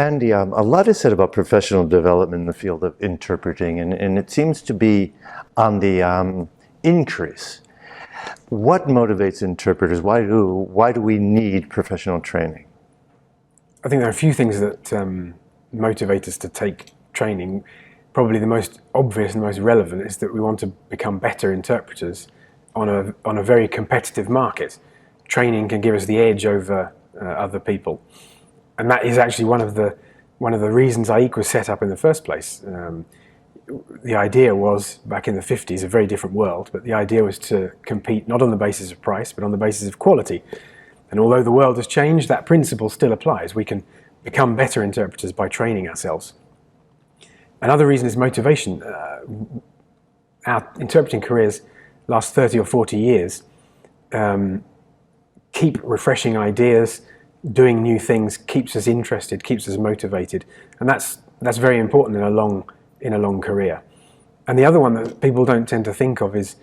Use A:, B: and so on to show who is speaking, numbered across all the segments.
A: Andy, a lot is said about professional development in the field of interpreting, and it seems to be on the increase. What motivates interpreters? Why do we need professional training?
B: I think there are a few things that motivate us to take training. Probably the most obvious and most relevant is that we want to become better interpreters on a very competitive market. Training can give us the edge over other people. And that is actually one of the reasons AIIC was set up in the first place. The idea was, back in the 50s, a very different world, but the idea was to compete not on the basis of price, but on the basis of quality. And although the world has changed, that principle still applies. We can become better interpreters by training ourselves. Another reason is motivation. Our interpreting careers last 30 or 40 years. Keep refreshing ideas, doing new things keeps us interested, keeps us motivated, and that's very important in a long career. And the other one that people don't tend to think of is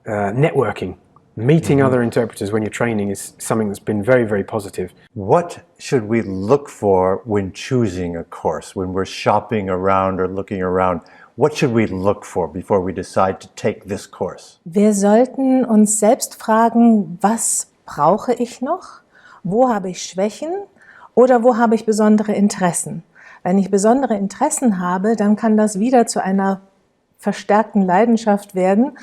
B: networking. Meeting other interpreters when you're training is something that's been very, very positive.
A: What should we look for when choosing a course, when we're shopping around or looking around? What should we look for before we decide to take this course?
C: Wir sollten uns selbst fragen, was brauche ich noch? Wo habe ich Schwächen oder wo habe ich besondere Interessen? Wenn ich besondere Interessen habe, dann kann das wieder zu einer verstärkten Leidenschaft werden,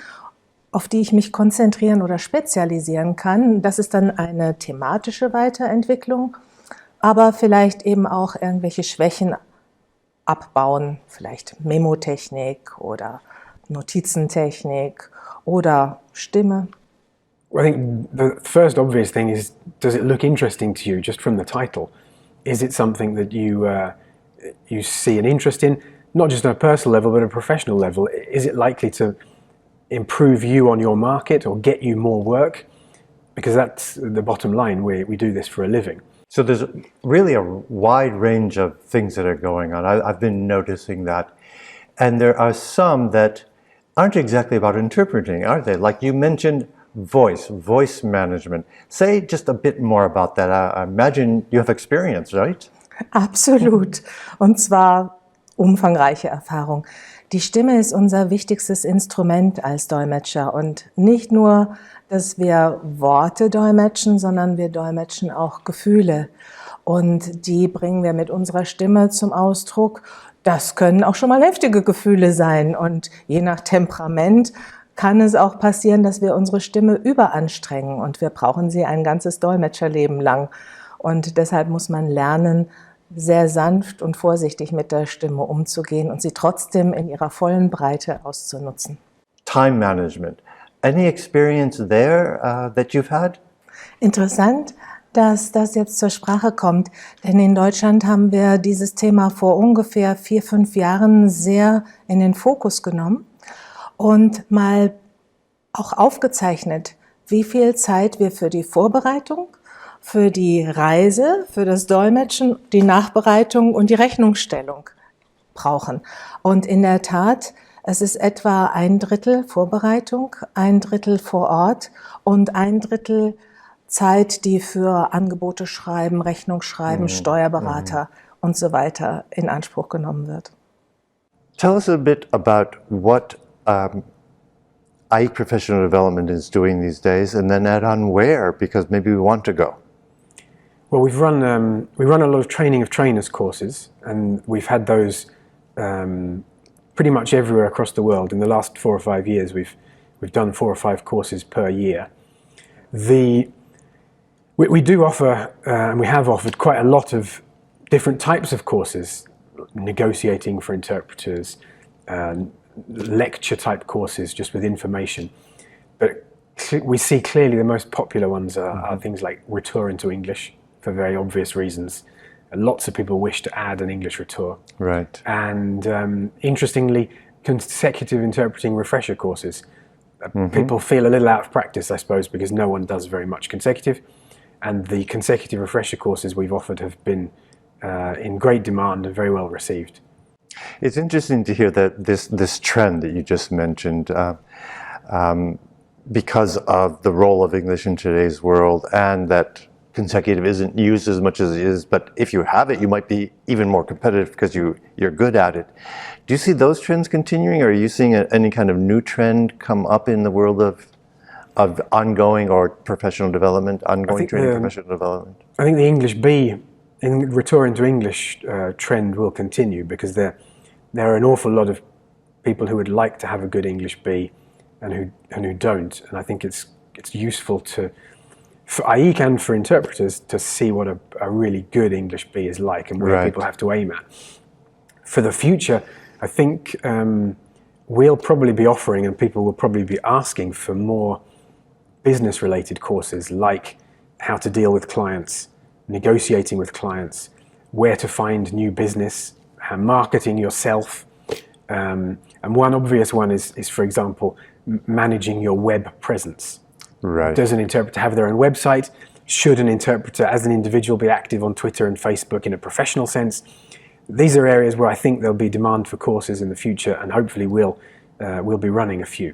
C: auf die ich mich konzentrieren oder spezialisieren kann. Das ist dann eine thematische Weiterentwicklung, aber vielleicht eben auch irgendwelche Schwächen abbauen, vielleicht Memotechnik oder Notizentechnik oder Stimme.
B: I think the first obvious thing is, does it look interesting to you just from the title? Is it something that you see an interest in, not just on a personal level, but a professional level? Is it likely to improve you on your market or get you more work? Because that's the bottom line. We do this for a living.
A: So there's really a wide range of things that are going on. I've been noticing that. And there are some that aren't exactly about interpreting, are they? Like you mentioned, voice management. Say just a bit more about that. I imagine you have experience, right?
C: Absolut. Und zwar umfangreiche Erfahrung. Die Stimme ist unser wichtigstes Instrument als Dolmetscher. Und nicht nur, dass wir Worte dolmetschen, sondern wir dolmetschen auch Gefühle. Und die bringen wir mit unserer Stimme zum Ausdruck. Das können auch schon mal heftige Gefühle sein. Und je nach Temperament kann es auch passieren, dass wir unsere Stimme überanstrengen. Und wir brauchen sie ein ganzes Dolmetscherleben lang. Und deshalb muss man lernen, sehr sanft und vorsichtig mit der Stimme umzugehen und sie trotzdem in ihrer vollen Breite auszunutzen.
A: Time management. Any experience there that you've had?
C: Interessant, dass das jetzt zur Sprache kommt, denn in Deutschland haben wir dieses Thema vor ungefähr 4-5 Jahren sehr in den Fokus genommen und mal auch aufgezeichnet, wie viel Zeit wir für die Vorbereitung, für die Reise, für das Dolmetschen, die Nachbereitung und die Rechnungsstellung brauchen. Und in der Tat, es ist etwa 1/3 Vorbereitung, 1/3 vor Ort und 1/3 Zeit, die für Angebote schreiben, Rechnung schreiben, Steuerberater und so weiter in Anspruch genommen wird.
A: Tell us a bit about what AIIC Professional Development is doing these days, and then add on where, because maybe we want to go.
B: Well, we run a lot of training of trainers courses, and we've had those pretty much everywhere across the world. In the last 4 or 5 years, we've done 4 or 5 courses per year. We do offer, and we have offered quite a lot of different types of courses, negotiating for interpreters, lecture type courses just with information. But we see clearly the most popular ones are things like retour into English, for very obvious reasons. Lots of people wish to add an English retour.
A: Right.
B: And interestingly, consecutive interpreting refresher courses. People feel a little out of practice, I suppose, because no one does very much consecutive. And the consecutive refresher courses we've offered have been in great demand and very well received.
A: It's interesting to hear that this trend that you just mentioned, because of the role of English in today's world, and that consecutive isn't used as much as it is, but if you have it, you might be even more competitive because you're good at it. Do you see those trends continuing, or are you seeing any kind of new trend come up in the world of ongoing or professional development, ongoing training, professional development?
B: I think the English B, return into English trend will continue, because there are an awful lot of people who would like to have a good English B and who don't. And I think it's useful for AIIC and for interpreters to see what a really good English B is like and where people have to aim at. For the future, I think we'll probably be offering, and people will probably be asking for, more business-related courses, like how to deal with clients, negotiating with clients, where to find new business, how marketing yourself. And one obvious one is, for example, managing your web presence.
A: Right.
B: Does an interpreter have their own website? Should an interpreter, as an individual, be active on Twitter and Facebook in a professional sense? These are areas where I think there'll be demand for courses in the future, and hopefully we'll be running a few.